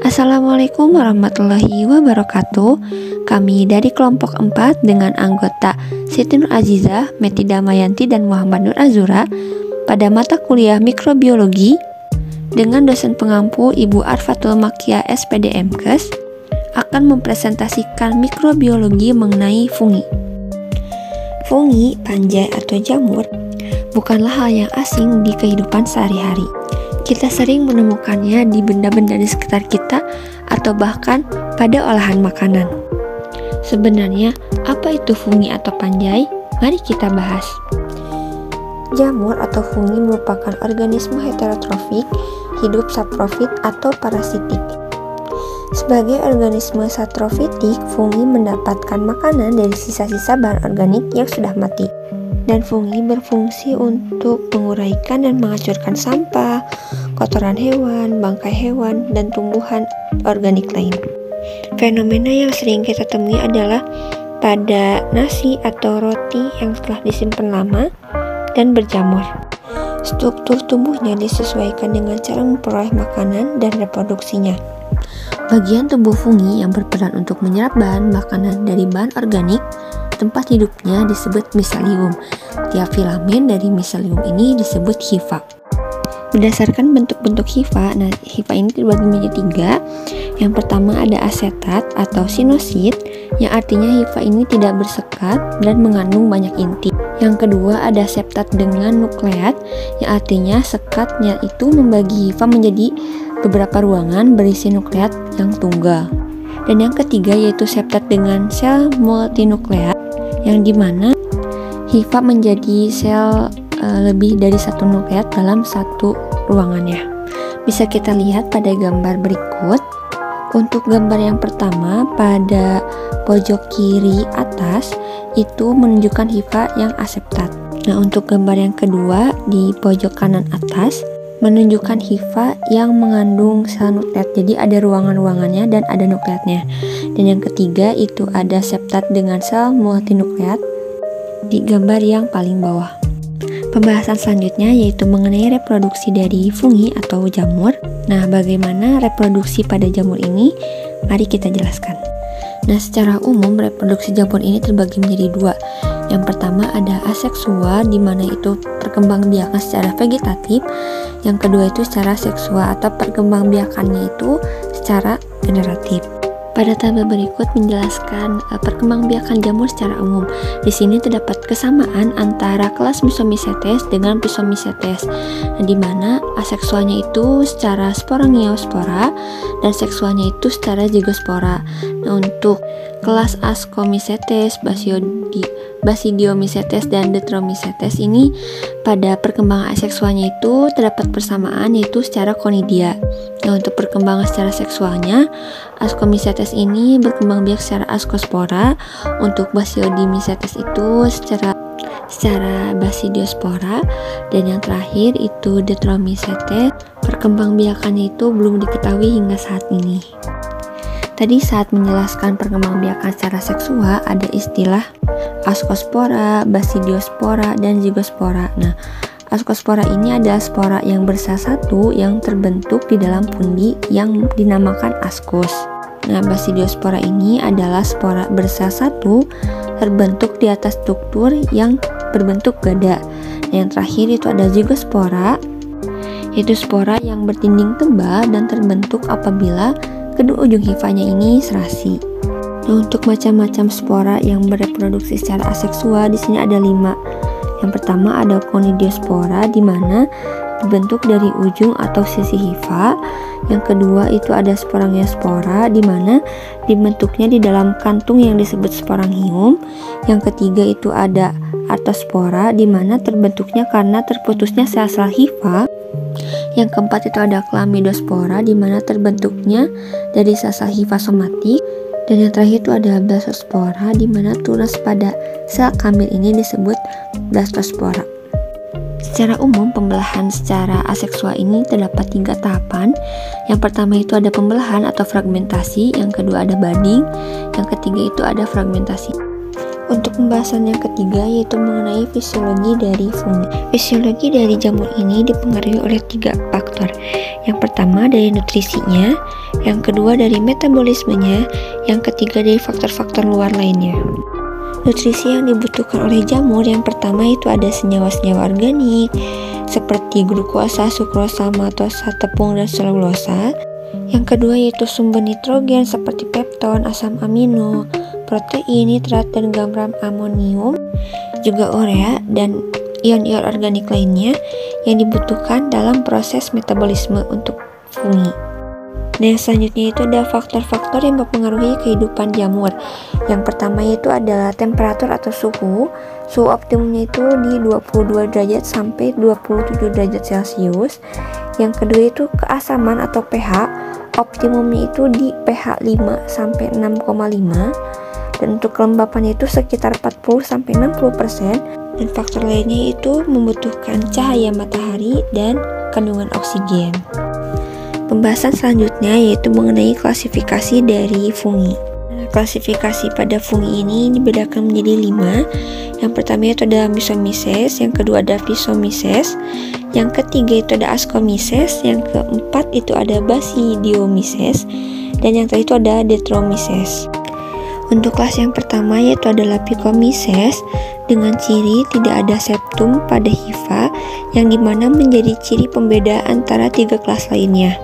Assalamualaikum warahmatullahi wabarakatuh. Kami dari kelompok 4 dengan anggota Siti Nur Azizah, Meti Damayanti, dan Muhammad Nur Azura pada mata kuliah mikrobiologi dengan dosen pengampu Ibu Arfatul Makia SPD MKes akan mempresentasikan mikrobiologi mengenai fungi. Fungi, panjai atau jamur bukanlah hal yang asing di kehidupan sehari-hari. Kita sering menemukannya di benda-benda di sekitar kita atau bahkan pada olahan makanan. Sebenarnya, apa itu fungi atau panjai? Mari kita bahas. Jamur atau fungi merupakan organisme heterotrofik, hidup saprofit atau parasitik. Sebagai organisme saprofitik, fungi mendapatkan makanan dari sisa-sisa bahan organik yang sudah mati. Dan fungi berfungsi untuk menguraikan dan menghancurkan sampah, kotoran hewan, bangkai hewan, dan tumbuhan organik lain. Fenomena yang sering kita temui adalah pada nasi atau roti yang telah disimpan lama dan berjamur. Struktur tubuhnya disesuaikan dengan cara memperoleh makanan dan reproduksinya. Bagian tubuh fungi yang berperan untuk menyerap bahan makanan dari bahan organik, tempat hidupnya disebut miselium. Tiap filamen dari miselium ini disebut hifa. Berdasarkan bentuk-bentuk hifa, hifa ini terbagi menjadi 3. Yang pertama ada asetat atau sinosit, yang artinya hifa ini tidak bersekat dan mengandung banyak inti. Yang kedua ada septat dengan nukleat, yang artinya sekatnya itu membagi hifa menjadi beberapa ruangan berisi nukleat yang tunggal. Dan yang ketiga yaitu septat dengan sel multinukleat, yang dimana hifa menjadi sel lebih dari satu nukleat dalam satu ruangannya. Bisa kita lihat pada gambar berikut. Untuk gambar yang pertama pada pojok kiri atas itu menunjukkan hifa yang aseptat. Nah, untuk gambar yang kedua di pojok kanan atas menunjukkan hifa yang mengandung sel nukleat. Jadi ada ruangan-ruangannya dan ada nukleatnya. Dan yang ketiga itu ada septat dengan sel multinukleat di gambar yang paling bawah. Pembahasan selanjutnya yaitu mengenai reproduksi dari fungi atau jamur. Nah, bagaimana reproduksi pada jamur ini? Mari kita jelaskan. Nah, secara umum reproduksi jamur ini terbagi menjadi 2. Yang pertama ada aseksua, di mana itu perkembangbiakan secara vegetatif. Yang kedua itu secara seksua atau perkembangbiakannya itu secara generatif. Pada tabel berikut menjelaskan perkembangbiakan jamur secara umum. Di sini terdapat kesamaan antara kelas Myxomycetes dengan Physomycetes, di mana aseksualnya itu secara sporangiosphora dan seksualnya itu secara zygospora. Nah, untuk kelas Ascomycetes, Basidiomycetes, dan Deuteromycetes ini pada perkembangan aseksualnya itu terdapat persamaan yaitu secara konidia. Nah, untuk perkembangan secara seksualnya, Ascomycetes ini berkembang biak secara ascospora, untuk Basidiomycetes itu secara basidiospora, dan yang terakhir itu Deuteromycetes, perkembangbiakannya itu belum diketahui hingga saat ini. Tadi saat menjelaskan perkembangbiakan secara seksual ada istilah ascospora, basidiospora, dan zygospora. Nah, ascospora ini adalah spora yang bersel satu yang terbentuk di dalam pundi yang dinamakan ascus. Nah, basidiospora ini adalah spora bersel satu terbentuk di atas struktur yang berbentuk gada. Yang terakhir itu ada zygospora, yaitu spora yang bertinding tebal dan terbentuk apabila kedua ujung hifanya ini serasi. Nah, untuk macam-macam spora yang bereproduksi secara aseksual di sini ada 5. Yang pertama ada conidiospora, di mana dibentuk dari ujung atau sisi hifa. Yang kedua itu ada sporangiospora, di mana dibentuknya di dalam kantung yang disebut sporangium. Yang ketiga itu ada artospora, di mana terbentuknya karena terputusnya sel-sel hifa. Yang keempat itu ada chlamydospora, di mana terbentuknya dari sel-sel hifa somatik. Dan yang terakhir itu ada blastospora, di mana tunas pada sel kambil ini disebut blastospora. Secara umum, pembelahan secara aseksual ini terdapat 3 tahapan. Yang pertama itu ada pembelahan atau fragmentasi, yang kedua ada budding, yang ketiga itu ada fragmentasi. Untuk pembahasan yang ketiga yaitu mengenai fisiologi dari fungi. Fisiologi dari jamur ini dipengaruhi oleh 3 faktor. Yang pertama dari nutrisinya, yang kedua dari metabolismenya, yang ketiga dari faktor-faktor luar lainnya. Nutrisi yang dibutuhkan oleh jamur yang pertama itu ada senyawa-senyawa organik seperti glukosa, sukrosa, maltosa, tepung, dan selulosa. Yang kedua yaitu sumber nitrogen seperti pepton, asam amino, protein, nitrat, dan garam amonium, juga urea dan ion-ion organik lainnya yang dibutuhkan dalam proses metabolisme untuk fungi. Nah, selanjutnya itu ada faktor-faktor yang mempengaruhi kehidupan jamur. Yang pertama yaitu adalah temperatur atau suhu. Suhu optimumnya itu di 22 derajat sampai 27 derajat Celcius. Yang kedua itu keasaman atau pH. Optimumnya itu di pH 5 sampai 6,5. Dan untuk kelembapan itu sekitar 40 sampai 60%. Dan faktor lainnya itu membutuhkan cahaya matahari dan kandungan oksigen. Pembahasan selanjutnya yaitu mengenai klasifikasi dari fungi. Klasifikasi pada fungi ini dibedakan menjadi 5. Yang pertama itu ada Myxomyces, yang kedua ada Physomyces, yang ketiga itu ada Ascomyces, yang keempat itu ada Basidiomyces, dan yang terakhir itu ada Detromyces. Untuk kelas yang pertama yaitu adalah Phycomyces dengan ciri tidak ada septum pada hifa, yang dimana menjadi ciri pembeda antara 3 kelas lainnya.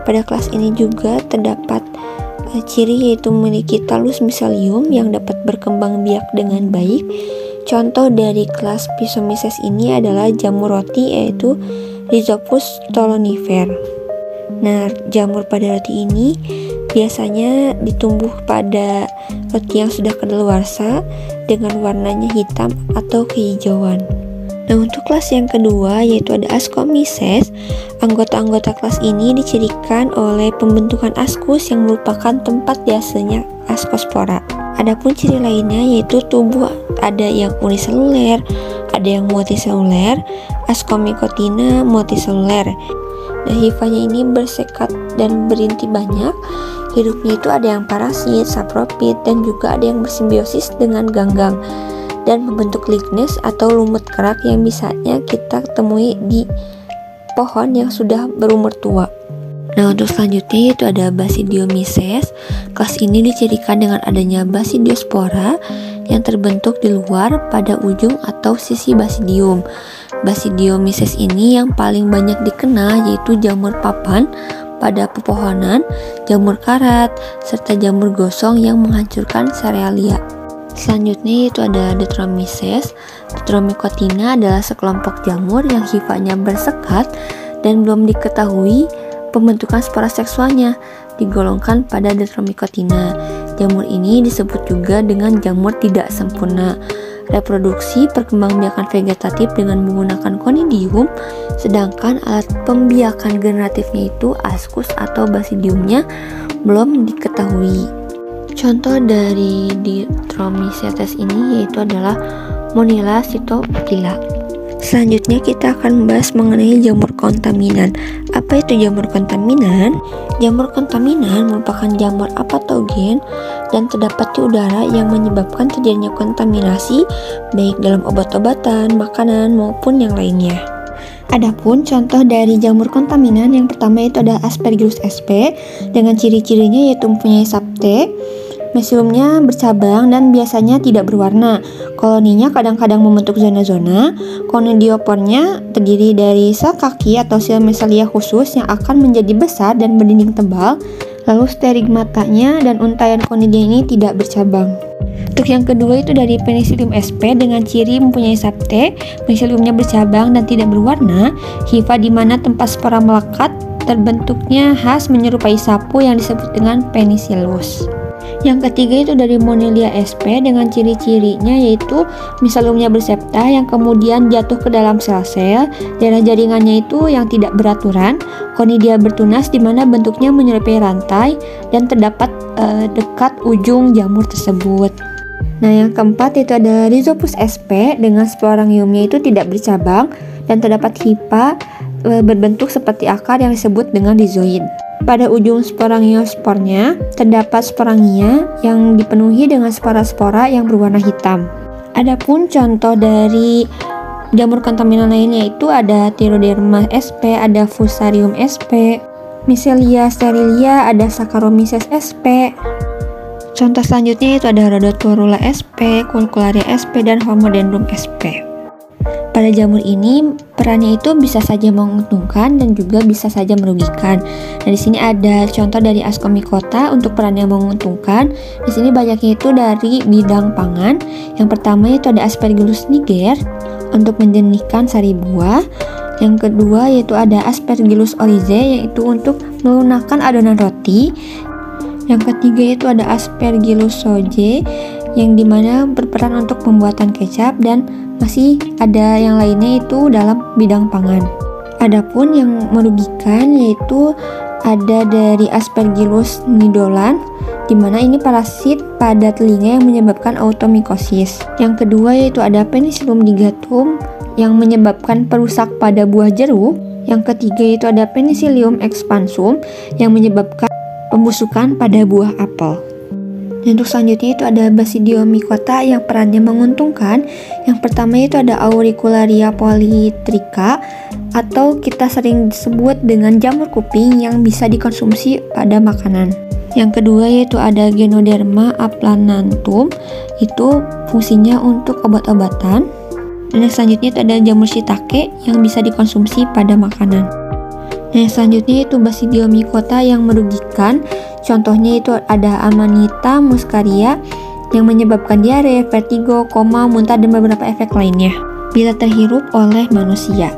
Pada kelas ini juga terdapat ciri yaitu memiliki talus miselium yang dapat berkembang biak dengan baik. Contoh dari kelas Physomyces ini adalah jamur roti yaitu Rhizopus stolonifer. Nah, jamur pada roti ini biasanya ditumbuh pada roti yang sudah kadaluarsa dengan warnanya hitam atau kehijauan. Nah, untuk kelas yang kedua yaitu ada Ascomyces. Anggota-anggota kelas ini dicirikan oleh pembentukan askus yang merupakan tempat biasanya askospora. Adapun ciri lainnya yaitu tubuh ada yang uniseluler, ada yang multiseluler, Ascomycotina multiseluler. Nah, hifanya ini bersekat dan berinti banyak. Hidupnya itu ada yang parasit, sapropit, dan juga ada yang bersimbiosis dengan ganggang dan membentuk lignes atau lumut kerak yang bisanya kita temui di pohon yang sudah berumur tua. Nah, untuk selanjutnya yaitu ada Basidiomyces. Kelas ini dicirikan dengan adanya basidiospora yang terbentuk di luar pada ujung atau sisi basidium. Basidiomyces ini yang paling banyak dikenal yaitu jamur papan pada pepohonan, jamur karat, serta jamur gosong yang menghancurkan serealia. Selanjutnya yaitu ada Detromyces. Detromycotina adalah sekelompok jamur yang hifanya bersekat dan belum diketahui pembentukan spora seksualnya, digolongkan pada Detromycotina. Jamur ini disebut juga dengan jamur tidak sempurna. Reproduksi perkembangbiakan vegetatif dengan menggunakan conidium, sedangkan alat pembiakan generatifnya itu askus atau basidiumnya belum diketahui. Contoh dari Detromycetes ini yaitu adalah Monila cytophila. Selanjutnya kita akan membahas mengenai jamur kontaminan. Apa itu jamur kontaminan? Jamur kontaminan merupakan jamur apatogen dan terdapat di udara yang menyebabkan terjadinya kontaminasi baik dalam obat-obatan, makanan maupun yang lainnya. Adapun contoh dari jamur kontaminan yang pertama itu ada Aspergillus sp dengan ciri-cirinya yaitu mempunyai sapte, mesilumnya bercabang dan biasanya tidak berwarna. Koloninya kadang-kadang membentuk zona-zona. Conidiopornya terdiri dari sel kaki atau sel meselia khusus yang akan menjadi besar dan berdinding tebal. Lalu sterigmatanya dan untaian conidia ini tidak bercabang. Untuk yang kedua itu dari Penicillium sp dengan ciri mempunyai sapte, mesilumnya bercabang dan tidak berwarna. Hifa di mana tempat spora melekat terbentuknya khas menyerupai sapu yang disebut dengan Penicillus. Yang ketiga itu dari Monila sp dengan ciri-cirinya yaitu mesilumnya bersepta yang kemudian jatuh ke dalam sel-sel, daerah jaringannya itu yang tidak beraturan, conidia bertunas di mana bentuknya menyerupai rantai dan terdapat dekat ujung jamur tersebut. Nah, yang keempat itu ada Rhizopus sp dengan sporangiumnya itu tidak bercabang dan terdapat hifa berbentuk seperti akar yang disebut dengan rizoid. Pada ujung sporangiospornya terdapat sporangia yang dipenuhi dengan spora-spora yang berwarna hitam. Adapun contoh dari jamur kontaminan lainnya itu ada Thyroderma sp, ada Fusarium sp, Miscelia sterilia, ada Saccharomyces sp. Contoh selanjutnya itu ada Rhodotorula sp, Quercularia sp, dan Homodendron sp. Pada jamur ini perannya itu bisa saja menguntungkan dan juga bisa saja merugikan. Nah, di sini ada contoh dari Ascomycota untuk peran yang menguntungkan. Di sini banyaknya itu dari bidang pangan. Yang pertama itu ada Aspergillus niger untuk menjenihkan sari buah. Yang kedua yaitu ada Aspergillus oryzae yaitu untuk melunakkan adonan roti. Yang ketiga itu ada Aspergillus shojae yang dimana berperan untuk pembuatan kecap, dan masih ada yang lainnya itu dalam bidang pangan. Adapun yang merugikan yaitu ada dari Aspergillus nidolan, dimana ini parasit pada telinga yang menyebabkan automikosis. Yang kedua yaitu ada Penicillium ligatum yang menyebabkan perusak pada buah jeruk. Yang ketiga yaitu ada Penicillium expansum yang menyebabkan pembusukan pada buah apel. Dan untuk selanjutnya itu ada Basidiomycota yang perannya menguntungkan. Yang pertama itu ada Auricularia polytricha atau kita sering disebut dengan jamur kuping yang bisa dikonsumsi pada makanan. Yang kedua yaitu ada Ganoderma aplananthum, itu fungsinya untuk obat-obatan. Dan yang selanjutnya itu ada jamur shiitake yang bisa dikonsumsi pada makanan. Dan yang selanjutnya itu Basidiomycota yang merugikan. Contohnya itu ada Amanita muscaria yang menyebabkan diare, vertigo, koma, muntah, dan beberapa efek lainnya bila terhirup oleh manusia.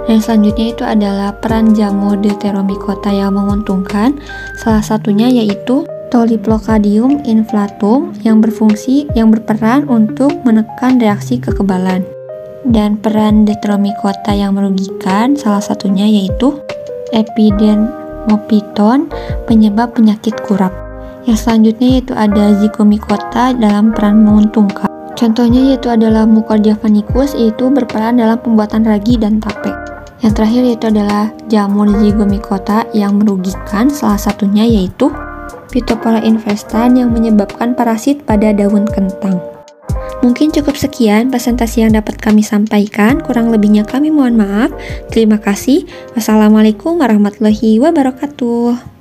Dan selanjutnya itu adalah peran jamur Deuteromycota yang menguntungkan. Salah satunya yaitu Tolyplocadium inflatum yang berperan untuk menekan reaksi kekebalan. Dan peran Deuteromycota yang merugikan salah satunya yaitu Epidermophyton, penyebab penyakit kurap. Yang selanjutnya yaitu ada Zygomycota dalam peran menguntungkan. Contohnya yaitu adalah Mucordia vanicus, yaitu berperan dalam pembuatan ragi dan tape. Yang terakhir yaitu adalah jamur Zygomycota yang merugikan, salah satunya yaitu Phytophthora infestan yang menyebabkan parasit pada daun kentang. Mungkin cukup sekian presentasi yang dapat kami sampaikan, kurang lebihnya kami mohon maaf. Terima kasih. Wassalamualaikum warahmatullahi wabarakatuh.